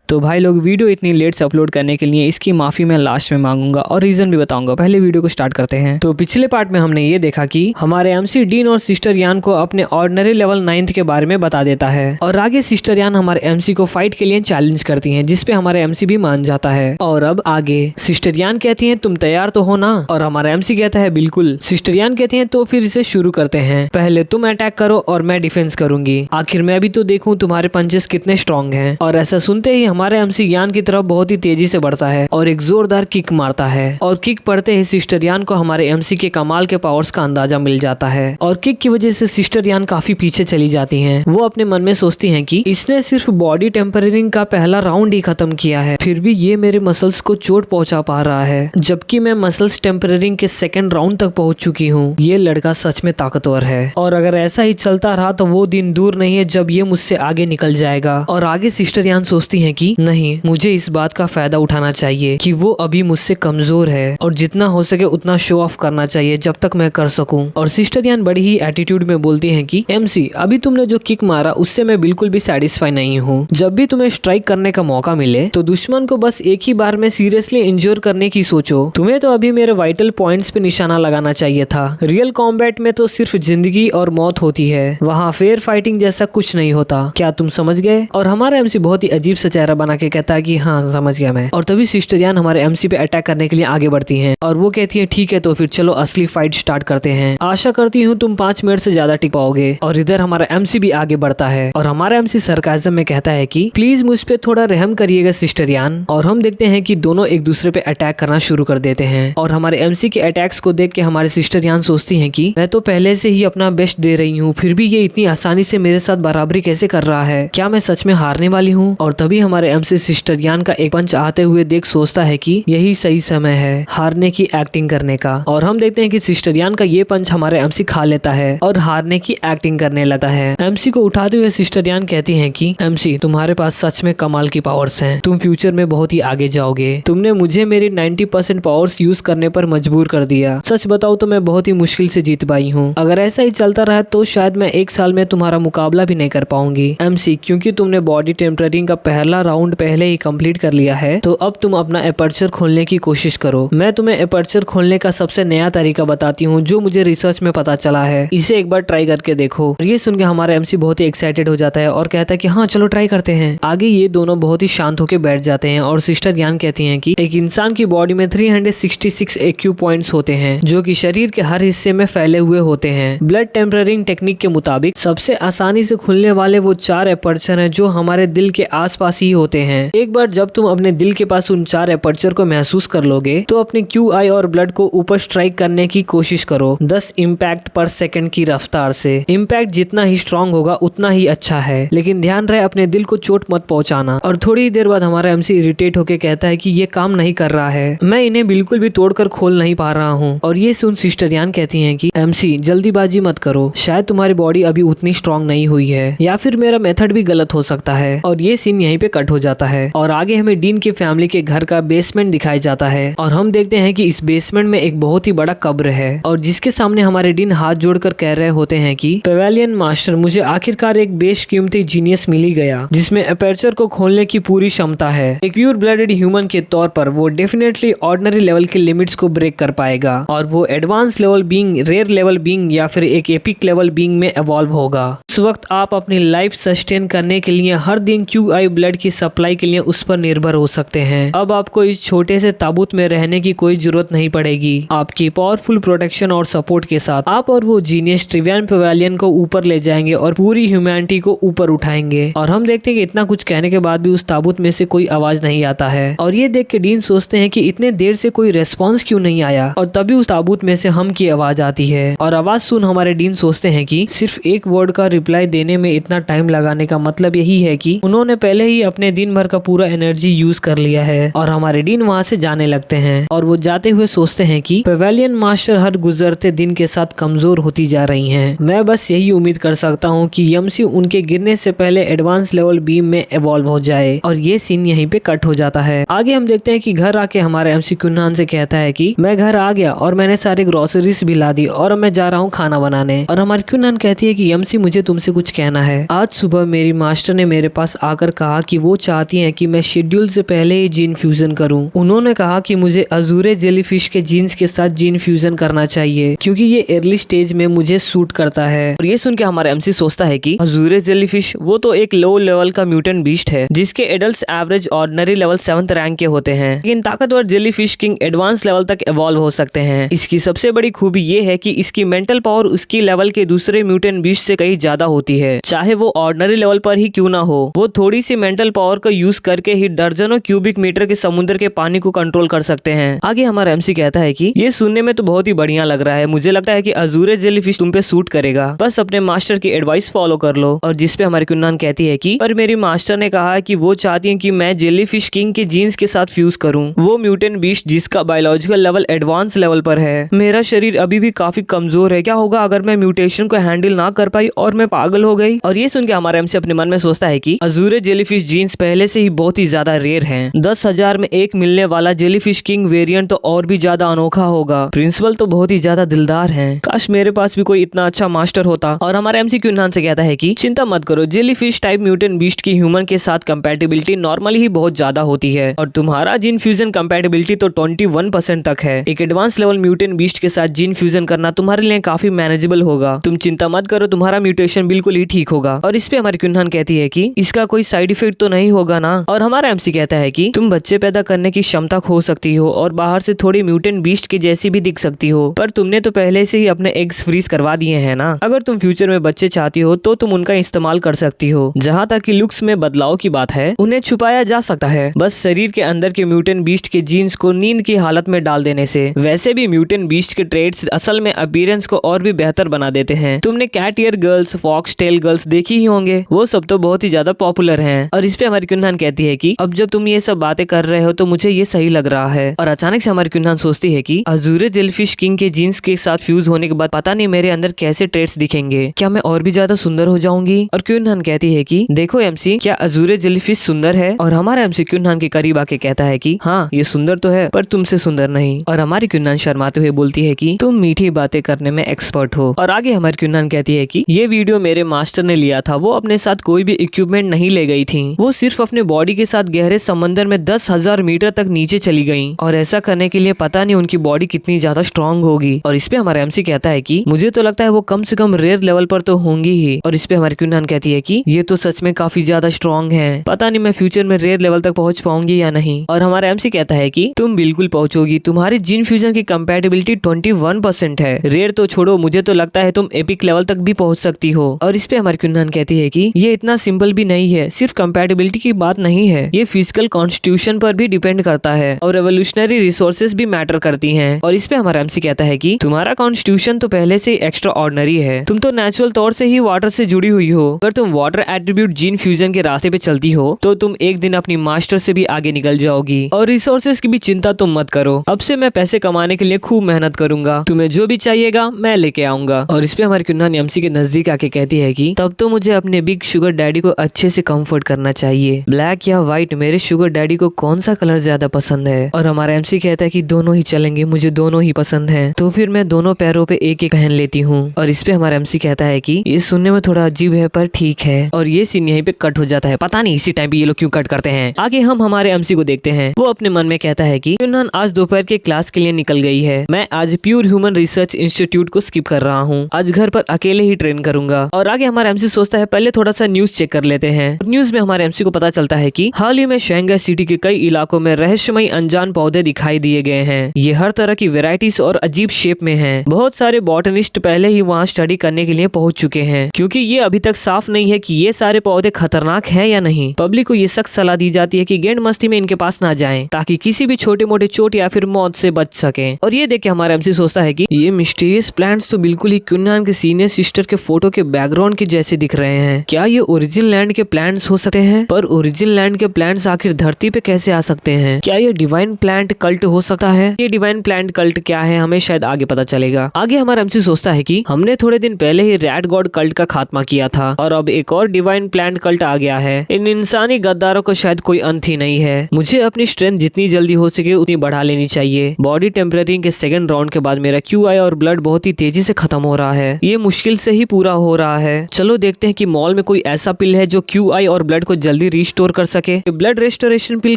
तो भाई लोग वीडियो इतनी लेट से अपलोड करने के लिए इसकी माफी मैं लास्ट में मांगूंगा और रीजन भी बताऊंगा। पहले वीडियो को स्टार्ट करते हैं। तो पिछले पार्ट में हमने ये देखा कि हमारे एमसी डीन और सिस्टर यान को अपने ऑर्डिनरी लेवल 9th के बारे में बता देता है और आगे सिस्टर यान हमारे एमसी को फाइट के लिए चैलेंज करती है, जिसपे हमारे एमसी भी मान जाता है। और अब आगे सिस्टर यान कहती है तुम तैयार तो हो ना, और हमारा एमसी कहता है बिल्कुल। सिस्टर यान कहती है तो फिर इसे शुरू करते हैं, पहले तुम अटैक करो और मैं डिफेंस करूंगी, आखिर मैं भी तो देखूं तुम्हारे पंचेस कितने स्ट्रॉन्ग हैं। और ऐसा सुनते ही हमारे एमसी यान की तरफ बहुत ही तेजी से बढ़ता है और एक जोरदार किक मारता है और किक पड़ते ही सिस्टर यान को हमारे एमसी के कमाल के पावर्स का अंदाजा मिल जाता है और किक की वजह से सिस्टर यान काफी पीछे चली जाती हैं। वो अपने मन में सोचती हैं कि इसने सिर्फ बॉडी टेम्परिंग का पहला राउंड ही खत्म किया है, फिर भी ये मेरे मसल्स को चोट पहुंचा पा रहा है, जबकि मैं मसल्स टेम्परिंग के सेकंड राउंड तक पहुंच चुकी हूँ। ये लड़का सच में ताकतवर है और अगर ऐसा ही चलता रहा तो वो दिन दूर नहीं है जब ये मुझसे आगे निकल जाएगा। और आगे सिस्टर यान सोचती है कि नहीं, मुझे इस बात का फायदा उठाना चाहिए कि वो अभी मुझसे कमजोर है और जितना हो सके उतना शो ऑफ करना चाहिए जब तक मैं कर सकूं। और सिस्टर यान बड़ी ही एटीट्यूड में बोलती हैं कि एमसी अभी तुमने जो किक मारा उससे मैं बिल्कुल भी सेटिस्फाई नहीं हूँ। जब भी तुम्हें स्ट्राइक करने का मौका मिले तो दुश्मन को बस एक ही बार में सीरियसली इंजोर करने की सोचो। तुम्हें तो अभी मेरे वाइटल पॉइंट्स पे निशाना लगाना चाहिए था। रियल कॉम्बैट में तो सिर्फ जिंदगी और मौत होती है, वहाँ फेयर फाइटिंग जैसा कुछ नहीं होता। क्या तुम समझ गए? और हमारा एमसी बहुत ही अजीब सा चेहरा बना के कहता है कि हाँ समझ गया मैं। और तभी सिस्टर यान हमारे एमसी पे अटैक करने के लिए आगे बढ़ती हैं और वो कहती है ठीक है तो फिर चलो असली फाइट स्टार्ट करते हैं, आशा करती हूँ तुम 5 मिनट से ज्यादा टिक पाओगे। और इधर हमारा एमसी भी आगे बढ़ता है और हमारा एमसी सरकाज़म में कहता है कि प्लीज मुझ पे थोड़ा रहम करिएगा सिस्टर यान। और हम देखते हैं कि दोनों एक दूसरे पे अटैक करना शुरू कर देते हैं और हमारे एमसी के अटैक्स को देख के हमारी सिस्टर यान सोचती है कि मैं तो पहले से ही अपना बेस्ट दे रही हूँ, फिर भी ये इतनी आसानी से मेरे साथ बराबरी कैसे कर रहा है, क्या मैं सच में हारने वाली हूँ? और तभी हमारे एमसी सिस्टर यान का एक पंच आते हुए देख सोचता है कि यही सही समय है हारने की एक्टिंग करने का। और हम देखते हैं कि सिस्टर यान का ये पंच हमारे एमसी खा लेता है और हारने की एक्टिंग करने लगता है। एमसी को उठाते हुए सिस्टर यान कहती हैं कि एमसी तुम्हारे पास सच में कमाल की पावर्स हैं, तुम फ्यूचर में बहुत ही आगे जाओगे। तुमने मुझे मेरी 90% पावर्स यूज करने पर मजबूर कर दिया। सच बताओ तो मैं बहुत ही मुश्किल से जीत पाई हूँ, अगर ऐसा ही चलता रहा तो शायद मैं 1 साल में तुम्हारा मुकाबला भी नहीं कर पाऊंगी। एमसी क्योंकि तुमने बॉडी टेम्परिंग का पहला राउंड पहले ही कंप्लीट कर लिया है तो अब तुम अपना एपर्चर खोलने की कोशिश करो। मैं तुम्हें एपर्चर खोलने का सबसे नया तरीका बताती हूँ जो मुझे रिसर्च में पता चला है, इसे एक बार ट्राई करके देखो। ये सुन के हमारा एमसी बहुत ही एक्साइटेड हो जाता है और कहता है कि हाँ चलो ट्राई करते हैं। आगे ये दोनों बहुत ही शांत होकर बैठ जाते हैं और सिस्टर यान कहती हैं कि एक इंसान की बॉडी में 366 एक्यू पॉइंट्स होते हैं जो कि शरीर के हर हिस्से में फैले हुए होते हैं। ब्लड टेम्परिंग टेक्निक के मुताबिक सबसे आसानी से खुलने वाले वो 4 एपर्चर हैं जो हमारे दिल के आसपास ही होते हैं। एक बार जब तुम अपने दिल के पास उन 4 एपर्चर को महसूस कर लोगे तो अपने QI और ब्लड को ऊपर स्ट्राइक करने की कोशिश करो 10 इम्पैक्ट पर सेकंड की रफ्तार से। इम्पैक्ट जितना ही स्ट्रांग होगा उतना ही अच्छा है, लेकिन ध्यान रहे अपने दिल को चोट मत पहुंचाना। और थोड़ी ही देर बाद हमारा एमसी इरिटेट होकर कहता है कि ये काम नहीं कर रहा है, मैं इन्हें बिल्कुल भी तोड़कर खोल नहीं पा रहा हूँ। और ये सुन सिस्टर यान कहती है कि एमसी जल्दीबाजी मत करो, शायद तुम्हारी बॉडी अभी उतनी स्ट्रांग नहीं हुई है या फिर मेरा मेथड भी गलत हो सकता है। और ये सीन यहीं पे कट हो जाता है और आगे हमें डीन की फैमिली के घर का बेसमेंट दिखाया जाता है और हम देखते हैं कि इस बेसमेंट में एक बहुत ही बड़ा कब्र है और जिसके सामने हमारे डीन हाथ जोड़कर कह रहे होते हैं कि पेवेलियन मास्टर मुझे आखिरकार एक बेशकीमती जीनियस मिल ही गया जिसमें एपर्चर को खोलने की पूरी क्षमता है। एक प्योर ब्लडेड ह्यूमन के तौर पर वो डेफिनेटली ऑर्डिनरी लेवल के लिमिट्स को ब्रेक कर पाएगा और वो advance level being, rare level being या फिर एक एपिक लेवल बीइंग में एवॉल्व होगा। उस वक्त आप अपनी लाइफ सस्टेन करने के लिए हर दिन QI ब्लड की सप्लाई के लिए उस पर निर्भर हो सकते हैं। अब आपको इस छोटे से ताबूत में रहने की कोई जरूरत नहीं पड़ेगी। आपकी पावरफुल प्रोटेक्शन और सपोर्ट के साथ आप और वो जीनियस ट्रिवियन पेवेलियन को ऊपर ले जाएंगे और पूरी ह्यूमैनिटी को ऊपर उठाएंगे। और हम देखते हैं कि इतना कुछ कहने के बाद भी उस ताबूत में से कोई आवाज नहीं आता है और ये देख के डीन सोचते हैं कि इतने देर से कोई रेस्पॉन्स क्यों नहीं आया। और तभी उस ताबूत में से हम की आवाज आती है और आवाज सुन हमारे डीन सोचते हैं कि सिर्फ एक वर्ड का रिप्लाई देने में इतना टाइम लगाने का मतलब यही है कि उन्होंने पहले ही अपने दिन भर का पूरा एनर्जी यूज कर लिया है। और हमारे डीन वहाँ से जाने लगते हैं और वो जाते हुए सोचते हैं कि पेवेलियन मास्टर हर गुजरते दिन के साथ कमजोर होती जा रही हैं। मैं बस यही उम्मीद कर सकता हूँ कि यमसी उनके गिरने से पहले एडवांस लेवल बीम में इवॉल्व हो जाए। और ये सीन यहीं पे कट हो जाता है। आगे हम देखते हैं कि घर आके हमारे एमसी क्यूनान से कहता है कि मैं घर आ गया और मैंने सारे ग्रोसरीज भी ला दी और मैं जा रहा हूँ खाना बनाने। और हमारी क्यूनान कहती है कि यमसी मुझे तुमसे कुछ कहना है। आज सुबह मेरी मास्टर ने मेरे पास आकर कहा कि वो वो चाहती हैं कि मैं शेड्यूल से पहले ही जीन फ्यूजन करूं। उन्होंने कहा कि मुझे अजूरे जेलीफिश के जीन्स के साथ जीन फ्यूजन करना चाहिए क्योंकि ये अर्ली स्टेज में मुझे सूट करता है। और ये सुन के हमारा एमसी सोचता है कि अजूरे जेलीफिश वो तो एक लो लेवल का म्यूटेंट बीस्ट है जिसके adult average ordinary level 7th rank के होते हैं, लेकिन ताकतवर जेलीफिश किंग एडवांस लेवल तक इवॉल्व हो सकते हैं। इसकी सबसे बड़ी खूबी ये है कि इसकी मेंटल पावर उसकी लेवल के दूसरे म्यूटेंट बीस्ट से कहीं ज्यादा होती है, चाहे वो ऑर्डिनरी लेवल पर ही क्यों ना हो। वो थोड़ी सी मेंटल पावर का यूज करके ही दर्जनों क्यूबिक मीटर के समुद्र के पानी को कंट्रोल कर सकते हैं। आगे हमारा एमसी कहता है कि ये सुनने में तो बहुत ही बढ़िया लग रहा है, मुझे लगता है कि अजूरे जेलीफिश तुम पे सूट करेगा, बस अपने मास्टर की एडवाइस फॉलो कर लो। और जिसपे हमारी कुन्नान कहती है कि पर मेरी मास्टर ने कहा कि वो चाहती है कि मैं जेलीफिश किंग के जीन्स के साथ फ्यूज करूं, वो म्यूटेंट बीस्ट जिसका बायोलॉजिकल लेवल एडवांस लेवल पर है। मेरा शरीर अभी भी काफी कमजोर है, क्या होगा अगर मैं म्यूटेशन को हैंडल ना कर पाई और मैं पागल हो गई। और ये सुन के हमारा एमसी अपने मन में सोचता है कि अजूरे जेलीफिश जीन्स पहले से ही बहुत ही ज्यादा रेयर हैं। 10,000 में एक मिलने वाला जेलीफिश किंग वेरिएंट तो और भी ज्यादा अनोखा होगा। प्रिंसिपल तो बहुत ही ज्यादा दिलदार हैं, काश मेरे पास भी कोई इतना अच्छा मास्टर होता। और हमारा एमसी कुन्नान से कहता है कि चिंता मत करो, जेलीफिश टाइप म्यूटेंट बीस्ट की ह्यूमन के साथ कंपैटिबिलिटी नॉर्मली ही बहुत ज्यादा होती है और तुम्हारा जीन फ्यूजन कंपैटिबिलिटी तो 21% तक है। एक एडवांस लेवल म्यूटेंट बीस्ट के साथ जीन फ्यूजन करना तुम्हारे लिए काफी मैनेजेबल होगा, तुम चिंता मत करो, तुम्हारा म्यूटेशन बिल्कुल ही ठीक होगा। और इस पे हमारी कुन्नान कहती है कि इसका कोई साइड इफेक्ट तो नहीं होगा ना। और हमारा एमसी कहता है कि तुम बच्चे पैदा करने की क्षमता खो सकती हो और बाहर से थोड़ी म्यूटेंट बीस्ट की जैसी भी दिख सकती हो, पर तुमने तो पहले से ही अपने एग्स फ्रीज करवा दिए हैं ना। अगर तुम फ्यूचर में बच्चे चाहती हो तो तुम उनका इस्तेमाल कर सकती हो। जहाँ तक कि लुक्स में बदलाव की बात है, उन्हें छुपाया जा सकता है बस शरीर के अंदर के म्यूटेंट बीस्ट के जीन्स को नींद की हालत में डाल देने से। वैसे भी म्यूटेंट बीस्ट के ट्रेड्स असल में अपीयरेंस को और भी बेहतर बना देते हैं। तुमने cat ear girls, fox tail girls देखी ही होंगे, वो सब तो बहुत ही ज्यादा पॉपुलर हैं। और इस पे हमारी कुन्नान कहती है कि अब जब तुम ये सब बातें कर रहे हो तो मुझे ये सही लग रहा है। और अचानक से हमारी कुन्नान सोचती है कि अजूरे जेलीफिश किंग के जीन्स के साथ फ्यूज होने के बाद पता नहीं मेरे अंदर कैसे ट्रेड्स दिखेंगे, क्या मैं और भी ज्यादा सुंदर हो जाऊंगी। और कुन्नान कहती है कि देखो एमसी, क्या अजूरे जेलीफिश सुंदर है। और हमारा एमसी कुन्नान के करीब आके कहता है कि हाँ ये सुंदर तो है पर तुमसे सुंदर नहीं। और हमारी कुन्नान शर्माते हुए बोलती है कि तुम मीठी बातें करने में एक्सपर्ट हो। और आगे हमारी कुन्नान कहती है कि ये वीडियो मेरे मास्टर ने लिया था, वो अपने साथ कोई भी इक्विपमेंट नहीं ले गई थी, वो सिर्फ अपने बॉडी के साथ गहरे समंदर में 10,000 मीटर तक नीचे चली गई। और ऐसा करने के लिए पता नहीं उनकी बॉडी कितनी ज्यादा स्ट्रांग होगी। और इस पे हमारा एमसी कहता है कि मुझे तो लगता है वो कम से कम रेयर लेवल पर तो होंगी ही। और इस पे हमारी कुन्नान कहती है कि ये तो सच में काफी ज्यादा स्ट्रांग है, पता नहीं मैं फ्यूचर में रेयर लेवल तक पहुंच पाऊंगी या नहीं। और हमारा एमसी कहता है कि तुम बिल्कुल पहुंचोगी, तुम्हारी जीन फ्यूजन की कंपैटिबिलिटी 21% है, रेयर तो छोड़ो, मुझे तो लगता है तुम एपिक लेवल तक भी पहुंच सकती हो। और इस पे हमारी कुन्नान कहती है कि ये इतना सिंपल भी नहीं है, सिर्फ कंपैटिबिलिटी की बात नहीं है, ये फिजिकल कॉन्स्टिट्यूशन पर भी डिपेंड करता है और रेवोल्यूशनरी रिसोर्सेज भी मैटर करती हैं। और इस पे हमारा एमसी कहता है कि तुम्हारा कॉन्स्टिट्यूशन तो पहले से एक्स्ट्रा ऑर्डिनरी है, तुम तो नेचुरल तौर से ही वाटर से जुड़ी हुई हो। अगर तुम वाटर एट्रीब्यूट जीन फ्यूजन के रास्ते पे चलती हो तो तुम एक दिन अपनी मास्टर से भी आगे निकल जाओगी। और रिसोर्सेज की भी चिंता तुम मत करो, अब से मैं पैसे कमाने के लिए खूब मेहनत करूंगा, तुम्हें जो भी चाहिएगा मैं लेके आऊंगा। और इस पे हमारी कुन्नान एमसी के नजदीक आके कहती है कि तब तो मुझे अपने बिग शुगर डैडी को अच्छे से कंफर्ट करना चाहिए, ब्लैक या व्हाइट, मेरे शुगर डैडी को कौन सा कलर ज्यादा पसंद है। और हमारा एमसी कहता है कि दोनों ही चलेंगे, मुझे दोनों ही पसंद है, तो फिर मैं दोनों पैरों पे एक एक पहन लेती हूँ। और इस पे हमारा एमसी कहता है कि ये सुनने में थोड़ा अजीब है पर ठीक है। और ये सीन यहीं पे कट हो जाता है, पता नहीं इसी टाइम पे ये लोग क्यों कट करते हैं। आगे हम हमारे एमसी को देखते हैं, वो अपने मन में कहता है कि कुन्नान आज दोपहर के क्लास के लिए निकल गई है, मैं आज प्योर ह्यूमन रिसर्च इंस्टीट्यूट को स्किप कर रहा हूँ, आज घर पर अकेले ही ट्रेन करूंगा। और आगे हमारा एमसी सोचता है पहले थोड़ा सा न्यूज चेक कर लेते हैं। न्यूज में हमारे एमसी को पता चलता है कि हाल ही में शंघाई सिटी के कई इलाकों में रहस्यमयी अनजान पौधे दिखाई दिए गए हैं। ये हर तरह की वेराइटीज और अजीब शेप में हैं। बहुत सारे बॉटनिस्ट पहले ही वहाँ स्टडी करने के लिए पहुंच चुके हैं, क्योंकि ये अभी तक साफ नहीं है कि ये सारे पौधे खतरनाक हैं या नहीं। पब्लिक को ये सख्त सलाह दी जाती है कि गेंड मस्ती में इनके पास ना जाएं, ताकि किसी भी छोटे मोटे चोट या फिर मौत से बच सके। और ये देख के हमारा एमसी सोचता है कि ये मिस्टीरियस प्लांट्स तो बिल्कुल ही कुन्नान के सीनियर सिस्टर के फोटो के बैकग्राउंड के जैसे दिख रहे हैं, क्या ये ओरिजिनल लैंड के प्लांट्स हो सकते हैं? पर ओरिजिनल लैंड के प्लांट्स आखिर धरती पे कैसे आ सकते हैं? क्या ये डिवाइन प्लांट कल्ट हो सकता है? ये डिवाइन प्लांट कल्ट क्या है हमें शायद आगे पता चलेगा। आगे हमारा एमसी सोचता है कि हमने थोड़े दिन पहले ही रैट गॉड कल्ट का खात्मा किया था और अब एक और डिवाइन प्लांट कल्ट आ गया है। इन इंसानी गद्दारों को शायद कोई अंत ही नहीं है। मुझे अपनी स्ट्रेंथ जितनी जल्दी हो सके उतनी बढ़ा लेनी चाहिए। बॉडी टेम्परेचरिंग के सेकंड राउंड के बाद मेरा QI और ब्लड बहुत ही तेजी से खत्म हो रहा है, ये मुश्किल से ही पूरा हो रहा है। चलो देखते हैं कि मॉल में कोई ऐसा पिल है जो QI और ब्लड को जल्दी जल्दी रिस्टोर कर सके। ब्लड रेस्टोरेशन पिल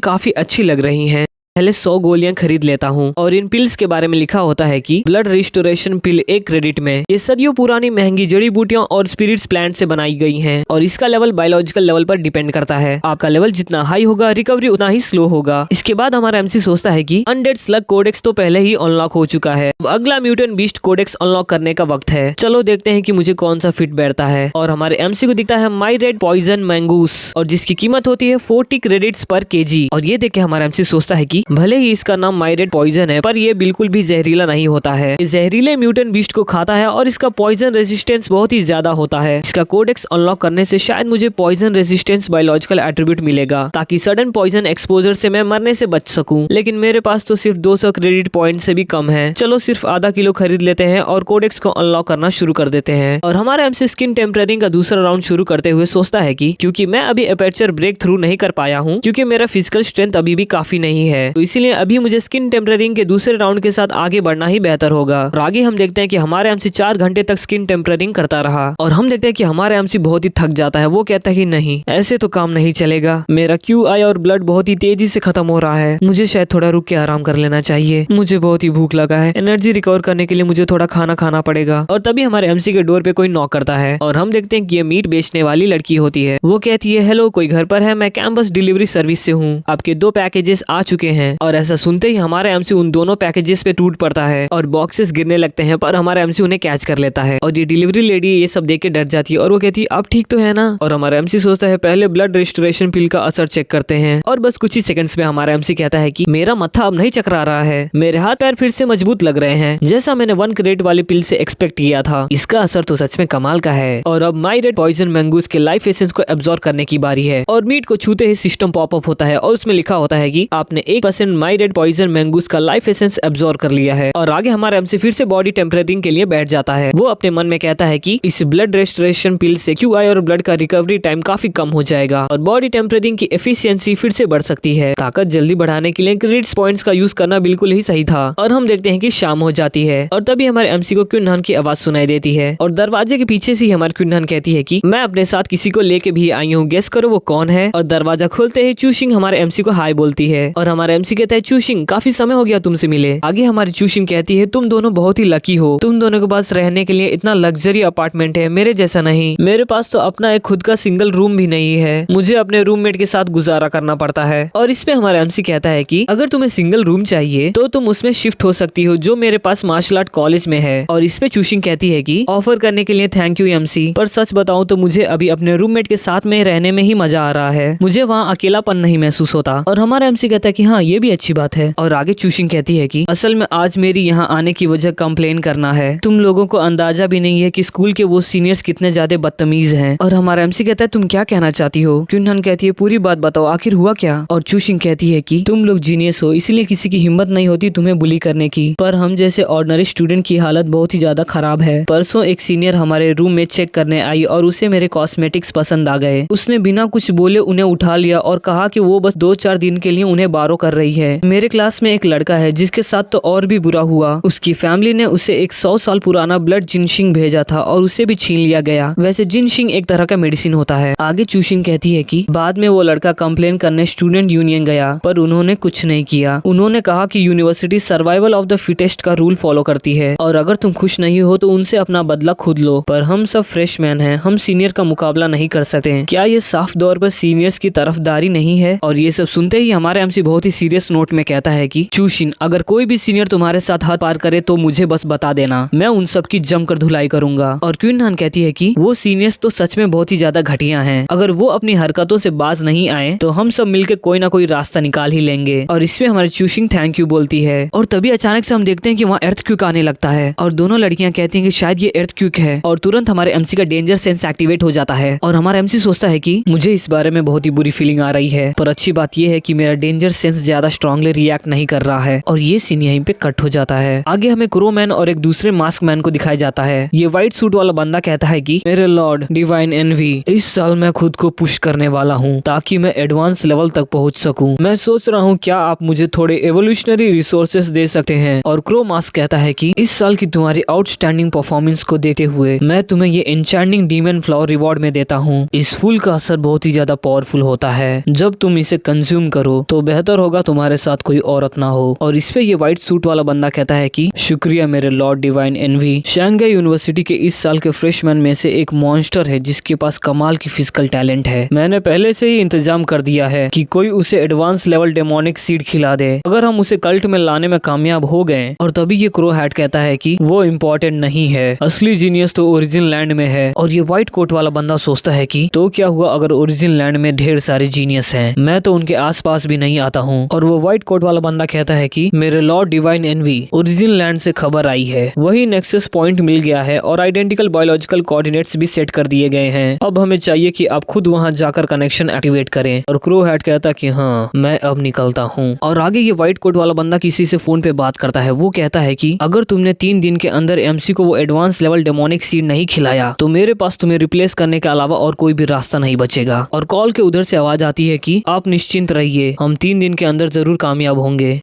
काफी अच्छी लग रही हैं। पहले 100 गोलियां खरीद लेता हूँ। और इन पिल्स के बारे में लिखा होता है कि ब्लड रिस्टोरेशन पिल 1 क्रेडिट में। ये सदियों पुरानी महंगी जड़ी बूटियों और स्पिरिट्स प्लांट से बनाई गई हैं और इसका लेवल बायोलॉजिकल लेवल पर डिपेंड करता है। आपका लेवल जितना हाई होगा रिकवरी उतना ही स्लो होगा। इसके बाद हमारा एमसी सोचता है कि अनडेड स्लग कोडेक्स तो पहले ही अनलॉक हो चुका है, अब अगला म्यूटेंट बीस्ट कोडेक्स अनलॉक करने का वक्त है। चलो देखते हैं कि मुझे कौन सा फिट बैठता है। और हमारे एमसी को दिखता है माई रेड पॉइजन मैंगूस और जिसकी कीमत होती है 40 क्रेडिट्स पर केजी। और ये देख के हमारा एमसी सोचता है कि भले ही इसका माइरेट पॉइजन है पर ये बिल्कुल भी जहरीला नहीं होता है। ये जहरीले म्यूटेंट बीस्ट को खाता है और इसका पॉइजन रेजिस्टेंस बहुत ही ज्यादा होता है। इसका कोडेक्स अनलॉक करने से शायद मुझे पॉइजन रेजिस्टेंस बायोलॉजिकल एट्रीब्यूट मिलेगा ताकि सडन पॉइजन एक्सपोजर से मैं मरने से बच सकूं। लेकिन मेरे पास तो सिर्फ 200 क्रेडिट पॉइंट से भी कम है। चलो सिर्फ आधा किलो खरीद लेते हैं और कोडेक्स को अनलॉक करना शुरू कर देते हैं। और हमारा एमसी स्किन टेम्परिंग का दूसरा राउंड शुरू करते हुए सोचता है कि क्योंकि मैं अभी अपर्चर ब्रेक थ्रू नहीं कर पाया हूँ, क्योंकि मेरा फिजिकल स्ट्रेंथ अभी भी काफी नहीं है, तो इसीलिए अभी मुझे स्किन टेम्परिंग के दूसरे राउंड के साथ आगे बढ़ना ही बेहतर होगा। और आगे हम देखते हैं कि हमारे एमसी 4 घंटे तक स्किन टेम्परिंग करता रहा और हम देखते हैं कि हमारे एमसी बहुत ही थक जाता है। वो कहता है कि नहीं, ऐसे तो काम नहीं चलेगा, मेरा QI और ब्लड बहुत ही तेजी से खत्म हो रहा है, मुझे शायद थोड़ा रुक के आराम कर लेना चाहिए, मुझे बहुत ही भूख लगा है, एनर्जी रिकवर करने के लिए मुझे थोड़ा खाना खाना पड़ेगा। और तभी हमारे एमसी के डोर पे कोई नॉक करता है और हम देखते हैं कि ये मीट बेचने वाली लड़की होती है। वो कहती है हेलो, कोई घर पर है? मैं कैंपस डिलीवरी सर्विस से हूँ, आपके 2 पैकेजेस आ चुके हैं। और ऐसा सुनते ही हमारा एमसी उन दोनों पैकेजेस पे टूट पड़ता है और बॉक्सेस गिरने लगते हैं, पर हमारा एमसी उन्हें कैच कर लेता है। और ये डिलीवरी लेडी ये सब देख के डर जाती है और वो कहती है अब ठीक तो है ना। और हमारा एमसी सोचता है पहले ब्लड रेस्टोरेशन पिल का असर चेक करते हैं। और बस कुछ ही सेकंड्स में हमारा एमसी कहता है कि मेरा मत्था अब नहीं चकरा रहा है, मेरे हाथ पैर फिर से मजबूत लग रहे हैं, जैसा मैंने 1 क्रेडिट वाली पिल से एक्सपेक्ट किया था। इसका असर तो सच में कमाल का है। और अब माई रेड पॉइजन मैंगूस के लाइफ एसेंस को एब्जॉर्ब करने की बारी है। और मीट को छूते ही सिस्टम पॉपअप होता है और उसमें लिखा होता है कि आपने 1% माई रेड पॉइजन मैंगूस का लाइफ एसेंस एब्जॉर्ब कर लिया है। और आगे हमारा एमसी फिर से बॉडी टेम्परिंग के लिए बैठ जाता है। वो अपने मन में कहता है कि इस ब्लड रेस्टोरेशन पिल से QI और ब्लड का रिकवरी टाइम काफी कम हो जाएगा और बॉडी टेम्परिंग की एफिशिएंसी फिर से बढ़ सकती है। ताकत जल्दी बढ़ाने के लिए क्रेडिट्स पॉइंट्स का यूज करना बिल्कुल ही सही था। और हम देखते हैं कि शाम हो जाती है और तभी हमारे एमसी को क्विनहान की आवाज सुनाई देती है और दरवाजे के पीछे से हमारी क्विनहान कहती है कि मैं अपने साथ किसी को लेके भी आई हूँ, गेस करो वो कौन है। और दरवाजा खोलते ही चूशिंग हमारे एमसी को हाय बोलती है और हमारा एमसी कहता है चूशिंग काफी समय हो गया तुमसे मिले। आगे हमारी चूशिंग कहती है तुम दोनों बहुत ही लकी हो, तुम दोनों के पास रहने के लिए इतना लग्जरी अपार्टमेंट है, मेरे जैसा नहीं। मेरे पास तो अपना एक खुद का सिंगल रूम भी नहीं है, मुझे अपने रूममेट के साथ गुजारा करना पड़ता है। और इसमें हमारा एमसी कहता है कि अगर तुम्हें सिंगल रूम चाहिए तो तुम उसमें शिफ्ट हो सकती हो, जो मेरे पास मार्शल आर्ट कॉलेज में है। और इसमें चूशिंग कहती है कि ऑफर करने के लिए थैंक यू एमसी, पर सच बताऊं तो मुझे अभी अपने रूममेट के साथ में रहने में ही मजा आ रहा है, मुझे वहाँ अकेलापन नहीं महसूस होता। और हमारा एमसी कहता है कि हाँ ये भी अच्छी बात है। और आगे चूशिंग कहती है कि असल में आज मेरी यहाँ आने की वजह कंप्लेन करना है, तुम लोगों को अंदाजा भी नहीं है कि स्कूल के वो सीनियर्स कितने ज्यादा बदतमीज हैं। और हमारा एमसी कहता है तुम क्या कहना चाहती हो? क्विनहान कहती है पूरी बात बताओ, आखिर हुआ क्या? और चूशिंग कहती है कि तुम लोग जीनियस हो, इसलिए किसी की हिम्मत नहीं होती तुम्हें बुली करने की, पर हम जैसे ऑर्डिनरी स्टूडेंट की हालत बहुत ही ज्यादा खराब है। परसों एक सीनियर हमारे रूम में चेक करने आई और उसे मेरे कॉस्मेटिक्स पसंद आ गए, उसने बिना कुछ बोले उन्हें उठा लिया और कहा कि वो बस 2-4 दिन के लिए उन्हें बारो कर रही है। मेरे क्लास में एक लड़का है जिसके साथ तो और भी बुरा हुआ, उसकी फैमिली ने उसे एक 100 साल पुराना ब्लड जिनशिंग भेजा था और उसे भी छीन लिया गया। वैसे जिनशिंग एक तरह का मेडिसिन होता है। आगे चूशिंग कहती है कि बाद में वो लड़का कंप्लेन करने स्टूडेंट यूनियन गया, पर उन्होंने कुछ नहीं किया। उन्होंने कहा कि university survival of the fittest का रूल फॉलो करती है और अगर तुम खुश नहीं हो तो उनसे अपना बदला खुद लो। पर हम सब फ्रेशमैन हैं, हम सीनियर का मुकाबला नहीं कर सकते। क्या ये साफ तौर पर सीनियर्स की तरफदारी नहीं है? और ये सब सुनते ही हमारे एमसी बहुत ही सीरियस नोट में कहता है कि चूशिन, अगर कोई भी सीनियर तुम्हारे साथ हाथ पार करे तो मुझे बस बता देना, मैं उन सब की जमकर धुलाई करूंगा। और क्विनहान कहती है कि वो सीनियर्स तो सच में बहुत ही ज्यादा घटिया हैं, अगर वो अपनी हरकतों से बाज नहीं आए तो हम सब मिलकर कोई ना कोई रास्ता निकाल ही लेंगे। और इसमें हमारी चूशिंग थैंक यू बोलती है और तभी अचानक से हम देखते हैं कि वहाँ अर्थक्वेक आने लगता है और दोनों लड़कियां कहती हैं कि शायद ये अर्थक्वेक है और तुरंत हमारे एमसी का डेंजर सेंस एक्टिवेट हो जाता है। और हमारा एमसी सोचता है कि मुझे इस बारे में बहुत ही बुरी फीलिंग आ रही है, पर अच्छी बात यह है कि मेरा डेंजर सेंस ज्यादा स्ट्रांगली रिएक्ट नहीं कर रहा है। और ये सीन यहीं पे कट हो जाता है। आगे हमें क्रो मैन और एक दूसरे मास्क मैन को दिखाया जाता है। ये व्हाइट सूट वाला बंदा कहता है कि मेरे लॉर्ड डिवाइन एनवी, इस साल मैं खुद को पुश करने वाला हूँ ताकि मैं एडवांस लेवल तक पहुँच सकूँ। मैं सोच रहा हूँ क्या आप मुझे थोड़े एवोल्यूशनरी रिसोर्सेस दे सकते हैं। और क्रो मास्क कहता है कि इस साल की तुम्हारी आउटस्टैंडिंग परफॉर्मेंस को देखते हुए मैं तुम्हें ये एन्चेंटिंग डीमन फ्लावर रिवॉर्ड में देता हूँ। इस फूल का असर बहुत ही ज्यादा पावरफुल होता है। जब तुम इसे कंज्यूम करो तो बेहतर होगा तुम्हारे साथ कोई औरत ना हो। और इस पे ये व्हाइट सूट वाला बंदा कहता है कि शुक्रिया मेरे lord divine envy. Shanghai university के इस साल के फ्रेशमैन में से एक मॉन्स्टर है जिसके पास कमाल की फिजिकल टैलेंट है। मैंने पहले से ही इंतजाम कर दिया है कि कोई उसे एडवांस लेवल डेमोनिक सीड खिला दे अगर हम उसे कल्ट में लाने में कामयाब हो गए। और तभी ये क्रो हैट कहता है कि वो इम्पोर्टेंट नहीं है, असली जीनियस तो ओरिजिन लैंड में है। और ये व्हाइट कोट वाला बंदा सोचता है कि तो क्या हुआ अगर ओरिजिन लैंड में ढेर सारे जीनियस हैं, मैं तो उनके आसपास भी नहीं आता हूँ। और वो व्हाइट कोट वाला बंदा कहता है कि मेरे lord divine envy, origin land से खबर आई है, वही नेक्सस पॉइंट मिल गया है और आइडेंटिकल बायोलॉजिकल कोऑर्डिनेट्स भी सेट कर दिए गए हैं। अब हमें चाहिए कि आप खुद वहां जाकर कनेक्शन एक्टिवेट करें। और क्रो हैट कहता कि हाँ मैं अब निकलता हूँ। और आगे ये व्हाइट कोट वाला बंदा किसी से फोन पे बात करता है। वो कहता है कि अगर तुमने 3 दिन के अंदर एमसी को वो एडवांस लेवल डेमोनिक सीड नहीं खिलाया तो मेरे पास तुम्हें रिप्लेस करने के अलावा और कोई भी रास्ता नहीं बचेगा। और कॉल के उधर से आवाज आती है कि आप निश्चिंत रहिए, हम 3 दिन के अंदर जरूर कामयाब होंगे।